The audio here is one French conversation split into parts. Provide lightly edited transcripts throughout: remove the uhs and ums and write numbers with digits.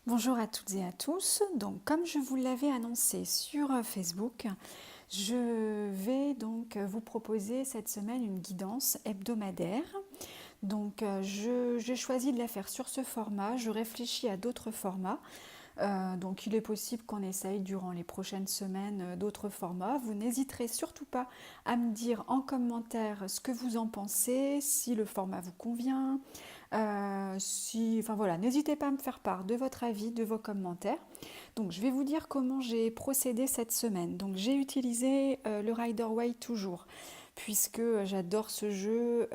Bonjour à toutes et à tous. Donc, comme je vous l'avais annoncé sur Facebook, je vais donc vous proposer cette semaine une guidance hebdomadaire. Donc, j'ai choisi de la faire sur ce format. Je réfléchis à d'autres formats. Donc, il est possible qu'on essaye durant les prochaines semaines d'autres formats. Vous n'hésiterez surtout pas à me dire en commentaire ce que vous en pensez, si le format vous convient. Enfin voilà, n'hésitez pas à me faire part de votre avis, de vos commentaires. Donc je vais vous dire comment j'ai procédé cette semaine. Donc j'ai utilisé le Rider-Waite toujours, puisque j'adore ce jeu.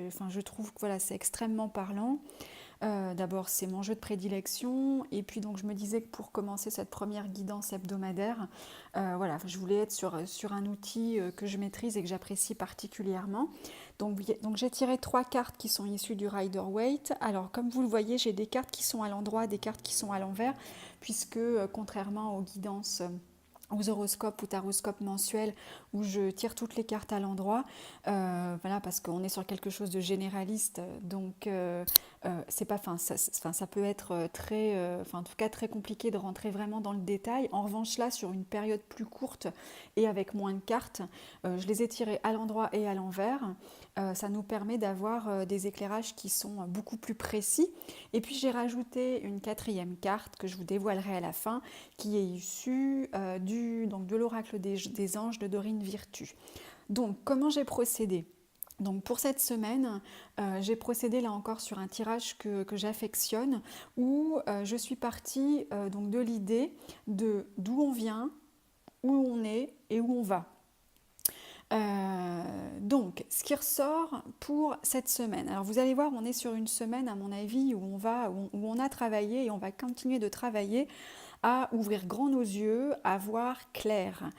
Enfin je trouve que voilà, c'est extrêmement parlant. D'abord, c'est mon jeu de prédilection. Et puis, donc, je me disais que pour commencer cette première guidance hebdomadaire, voilà, je voulais être sur un outil que je maîtrise et que j'apprécie particulièrement. Donc, j'ai tiré 3 cartes qui sont issues du Rider-Waite. Alors, comme vous le voyez, j'ai des cartes qui sont à l'endroit, des cartes qui sont à l'envers, puisque contrairement aux guidances aux horoscopes ou taroscopes mensuels où je tire toutes les cartes à l'endroit, voilà, parce qu'on est sur quelque chose de généraliste, donc c'est pas, ça peut être très, en tout cas très compliqué de rentrer vraiment dans le détail. En revanche là, sur une période plus courte et avec moins de cartes, je les ai tirées à l'endroit et à l'envers. Ça nous permet d'avoir des éclairages qui sont beaucoup plus précis. Et puis j'ai rajouté une 4e carte que je vous dévoilerai à la fin, qui est issue donc de l'oracle des anges de Dorine Virtue. Donc comment j'ai procédé? Donc pour cette semaine, j'ai procédé là encore sur un tirage que j'affectionne, où je suis partie donc de l'idée de d'où on vient, où on est et où on va. Donc, ce qui ressort pour cette semaine. Alors, vous allez voir, on est sur une semaine, à mon avis, où on a travaillé et on va continuer de travailler à ouvrir grand nos yeux, à voir clair.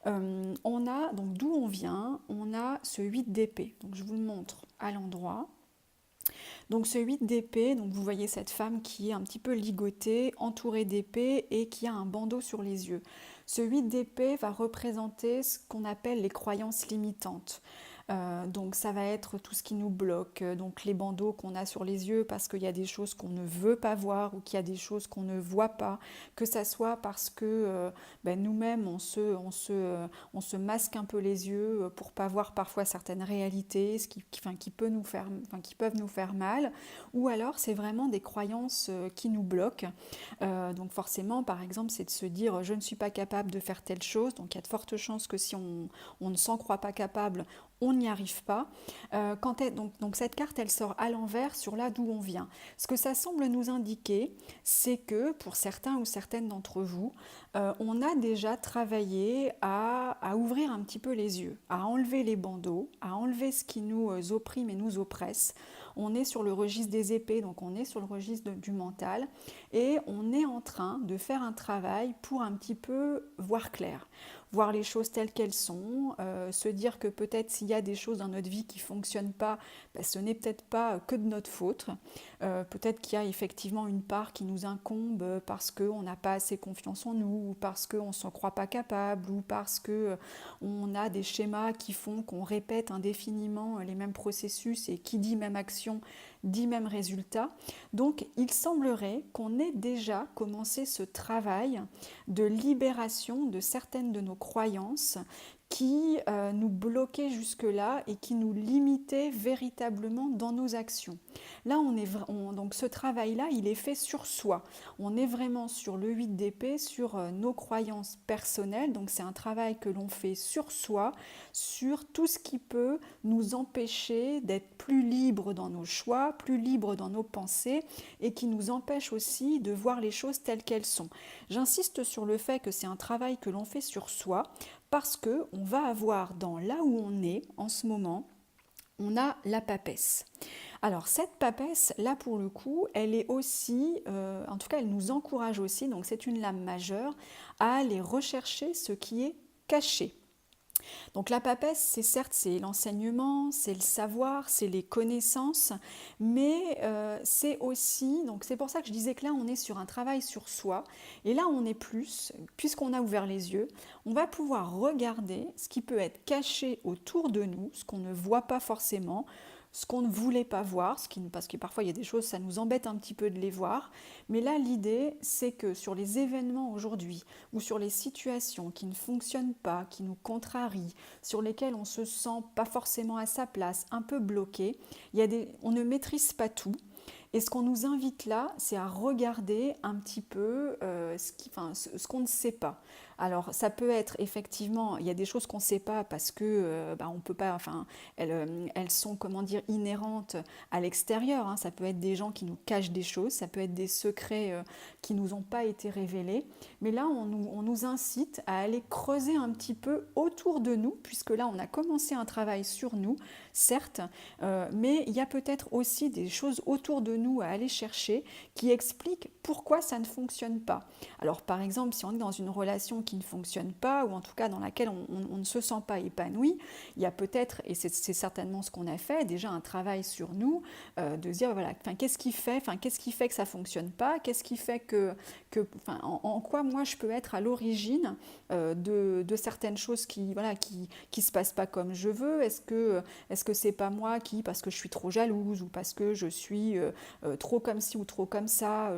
On a, donc d'où on vient, on a ce 8 d'épée. Donc, je vous le montre à l'endroit. Donc ce 8 d'épée, donc vous voyez cette femme qui est un petit peu ligotée, entourée d'épées et qui a un bandeau sur les yeux. Ce 8 d'épée va représenter ce qu'on appelle les croyances limitantes. Donc ça va être tout ce qui nous bloque, donc les bandeaux qu'on a sur les yeux parce qu'il y a des choses qu'on ne veut pas voir ou qu'il y a des choses qu'on ne voit pas, que ça soit parce que nous-mêmes on se masque un peu les yeux pour pas voir parfois certaines réalités, qui peuvent nous faire mal, ou alors c'est vraiment des croyances qui nous bloquent. Donc forcément, par exemple, c'est de se dire je ne suis pas capable de faire telle chose, donc il y a de fortes chances que si on ne s'en croit pas capable, on n'y arrive pas. Donc cette carte, elle sort à l'envers sur là d'où on vient. Ce que ça semble nous indiquer, c'est que pour certains ou certaines d'entre vous, on a déjà travaillé à ouvrir un petit peu les yeux, à enlever les bandeaux, à enlever ce qui nous opprime et nous oppresse. On est sur le registre des épées, donc on est sur le registre du mental, et on est en train de faire un travail pour un petit peu voir clair, voir les choses telles qu'elles sont, se dire que peut-être s'il y a des choses dans notre vie qui ne fonctionnent pas, ce n'est peut-être pas que de notre faute. Peut-être qu'il y a effectivement une part qui nous incombe parce qu'on n'a pas assez confiance en nous, ou parce qu'on ne s'en croit pas capable, ou parce qu'on a des schémas qui font qu'on répète indéfiniment les mêmes processus, et qui dit même action dit même résultat. Donc il semblerait qu'on ait déjà commencé ce travail de libération de certaines de nos croyances qui nous bloquaient jusque-là et qui nous limitaient véritablement dans nos actions. Là, donc ce travail-là, il est fait sur soi. On est vraiment sur le 8 d'épée, sur nos croyances personnelles. Donc c'est un travail que l'on fait sur soi, sur tout ce qui peut nous empêcher d'être plus libres dans nos choix, plus libres dans nos pensées, et qui nous empêche aussi de voir les choses telles qu'elles sont. J'insiste sur le fait que c'est un travail que l'on fait sur soi, parce qu'on va avoir dans là où on est en ce moment, on a la papesse. Alors cette papesse, là pour le coup, elle est aussi, en tout cas elle nous encourage aussi, donc c'est une lame majeure, à aller rechercher ce qui est caché. Donc la papesse, c'est l'enseignement, c'est le savoir, c'est les connaissances, mais c'est aussi, donc c'est pour ça que je disais que là on est sur un travail sur soi, et là on est plus, puisqu'on a ouvert les yeux, on va pouvoir regarder ce qui peut être caché autour de nous, ce qu'on ne voit pas forcément, ce qu'on ne voulait pas voir, parce que parfois il y a des choses, ça nous embête un petit peu de les voir. Mais là, l'idée, c'est que sur les événements aujourd'hui, ou sur les situations qui ne fonctionnent pas, qui nous contrarient, sur lesquelles on se sent pas forcément à sa place, un peu bloqué, on ne maîtrise pas tout. Et ce qu'on nous invite là, c'est à regarder un petit peu ce qu'on ne sait pas. Alors, ça peut être effectivement, il y a des choses qu'on ne sait pas parce que on peut pas, enfin, elles sont, comment dire, inhérentes à l'extérieur, hein. Ça peut être des gens qui nous cachent des choses, ça peut être des secrets qui nous ont pas été révélés. Mais là, on nous incite à aller creuser un petit peu autour de nous, puisque là, on a commencé un travail sur nous, certes, mais il y a peut-être aussi des choses autour de nous à aller chercher qui expliquent pourquoi ça ne fonctionne pas. Alors par exemple, si on est dans une relation qui ne fonctionne pas, ou en tout cas dans laquelle on ne se sent pas épanoui, il y a peut-être, et c'est certainement ce qu'on a fait, déjà un travail sur nous, de se dire, voilà, qu'est-ce qui fait que ça ne fonctionne pas, qu'est-ce qui fait en quoi moi je peux être à l'origine de certaines choses qui se passent pas comme je veux. Est-ce que c'est pas moi qui, parce que je suis trop jalouse, ou parce que je suis trop comme ci ou trop comme ça,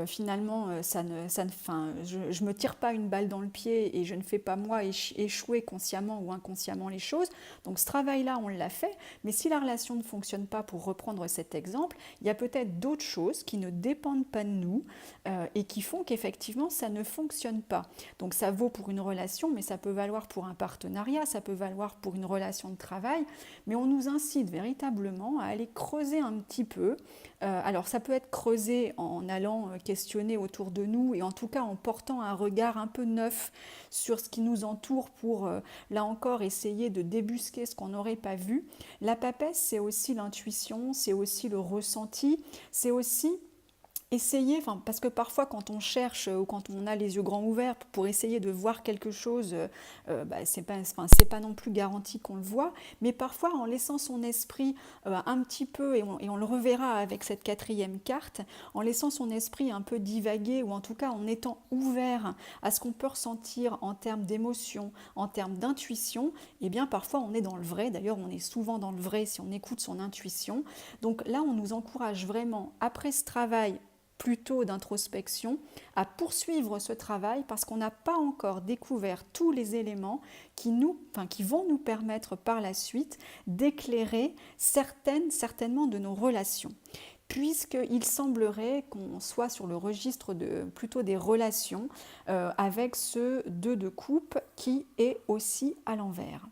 finalement, je me tire pas une balle dans le pied et je ne fais pas moi échouer consciemment ou inconsciemment les choses. Donc ce travail-là, on l'a fait, mais si la relation ne fonctionne pas, pour reprendre cet exemple, il y a peut-être d'autres choses qui ne dépendent pas de nous et qui font qu'effectivement ça ne fonctionne pas. Donc ça vaut pour une relation, mais ça peut valoir pour un partenariat, ça peut valoir pour une relation de travail, mais on nous incite véritablement à aller creuser un petit peu. Alors ça peut être creusé en allant questionner autour de nous, et en tout cas en portant un regard un peu neuf sur ce qui nous entoure pour, là encore, essayer de débusquer ce qu'on n'aurait pas vu. La papesse, c'est aussi l'intuition, c'est aussi le ressenti, c'est aussi essayer, parce que parfois quand on cherche ou quand on a les yeux grands ouverts pour essayer de voir quelque chose, c'est pas non plus garanti qu'on le voit, mais parfois en laissant son esprit un petit peu, et on le reverra avec cette quatrième carte, en laissant son esprit un peu divaguer, ou en tout cas en étant ouvert à ce qu'on peut ressentir en termes d'émotion, en termes d'intuition, et bien parfois on est dans le vrai. D'ailleurs on est souvent dans le vrai si on écoute son intuition. Donc là on nous encourage vraiment, après ce travail plutôt d'introspection, à poursuivre ce travail, parce qu'on n'a pas encore découvert tous les éléments qui vont nous permettre par la suite d'éclairer certainement de nos relations. Puisqu'il semblerait qu'on soit sur le registre plutôt des relations avec ce 2 de coupe qui est aussi à l'envers.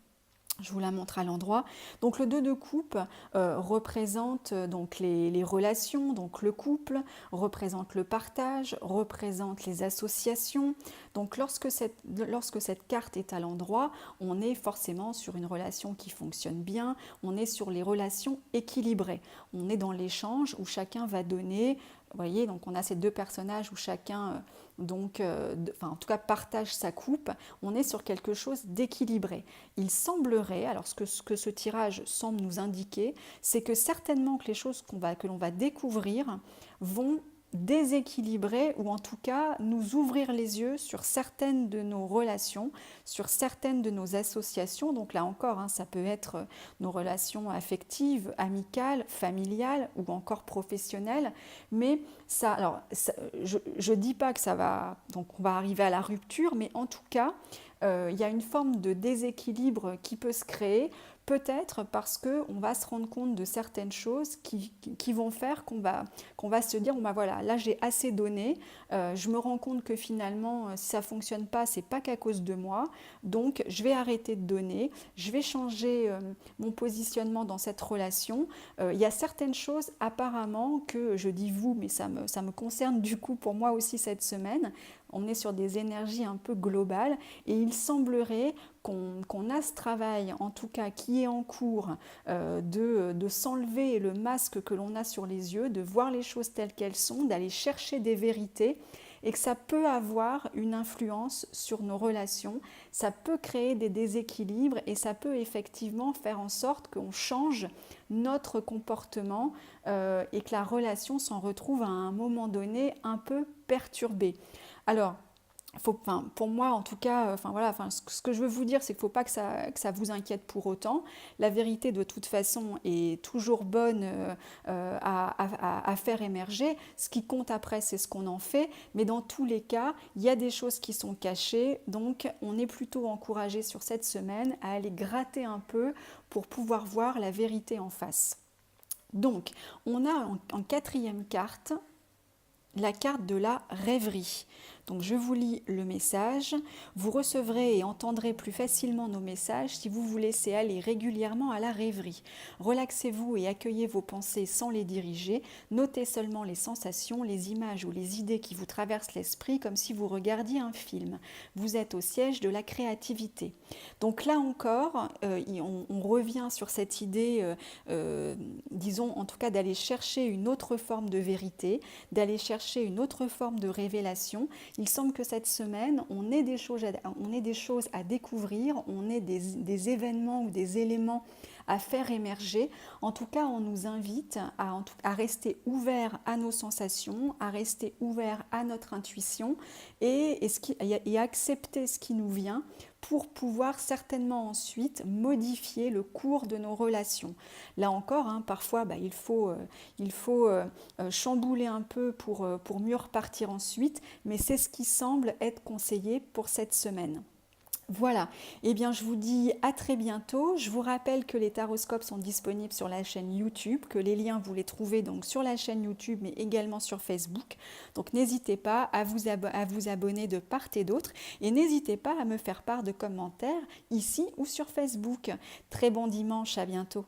Je vous la montre à l'endroit. Donc le 2 de coupe représente donc les relations, donc le couple, représente le partage, représente les associations. Donc lorsque cette carte est à l'endroit, on est forcément sur une relation qui fonctionne bien, on est sur les relations équilibrées. On est dans l'échange où chacun va donner. Vous voyez, donc on a ces deux personnages où chacun en tout cas partage sa coupe. On est sur quelque chose d'équilibré. Il semblerait, alors ce que ce tirage semble nous indiquer, c'est que certainement que les choses que l'on va découvrir vont déséquilibrer, ou en tout cas nous ouvrir les yeux sur certaines de nos relations, sur certaines de nos associations. Donc là encore, ça peut être nos relations affectives, amicales, familiales ou encore professionnelles. Mais je dis pas que on va arriver à la rupture, mais en tout cas, il y a une forme de déséquilibre qui peut se créer, peut-être parce qu'on va se rendre compte de certaines choses qui vont faire qu'on va se dire, voilà, là j'ai assez donné, je me rends compte que finalement, si ça ne fonctionne pas, c'est pas qu'à cause de moi, donc je vais arrêter de donner, je vais changer mon positionnement dans cette relation. Il y a certaines choses apparemment que je dis vous, mais ça me concerne du coup pour moi aussi cette semaine. On est sur des énergies un peu globales, et il semblerait qu'on a ce travail, en tout cas qui est en cours, de s'enlever le masque que l'on a sur les yeux, de voir les choses telles qu'elles sont, d'aller chercher des vérités, et que ça peut avoir une influence sur nos relations, ça peut créer des déséquilibres, et ça peut effectivement faire en sorte qu'on change notre comportement et que la relation s'en retrouve à un moment donné un peu perturbée. Alors, enfin, pour moi en tout cas, enfin voilà, enfin, ce que je veux vous dire, c'est qu'il ne faut pas que ça vous inquiète pour autant. La vérité de toute façon est toujours bonne à faire émerger. Ce qui compte après, c'est ce qu'on en fait. Mais dans tous les cas, il y a des choses qui sont cachées. Donc on est plutôt encouragé sur cette semaine à aller gratter un peu pour pouvoir voir la vérité en face. Donc on a en quatrième carte la carte de la rêverie. Donc je vous lis le message. Vous recevrez et entendrez plus facilement nos messages si vous vous laissez aller régulièrement à la rêverie. Relaxez-vous et accueillez vos pensées sans les diriger. Notez seulement les sensations, les images ou les idées qui vous traversent l'esprit comme si vous regardiez un film. Vous êtes au siège de la créativité. Donc là encore, on revient sur cette idée, disons en tout cas d'aller chercher une autre forme de vérité, d'aller chercher une autre forme de révélation. Il semble que cette semaine, on ait des choses à découvrir, on ait des événements ou des éléments à faire émerger. En tout cas, on nous invite à rester ouvert à nos sensations, à rester ouvert à notre intuition et accepter ce qui nous vient pour pouvoir certainement ensuite modifier le cours de nos relations. Là encore, hein, parfois, il faut chambouler un peu pour mieux repartir ensuite, mais c'est ce qui semble être conseillé pour cette semaine. Voilà, eh bien je vous dis à très bientôt. Je vous rappelle que les taroscopes sont disponibles sur la chaîne YouTube, que les liens vous les trouvez donc sur la chaîne YouTube mais également sur Facebook. Donc n'hésitez pas à vous abonner de part et d'autre et n'hésitez pas à me faire part de commentaires ici ou sur Facebook. Très bon dimanche, à bientôt.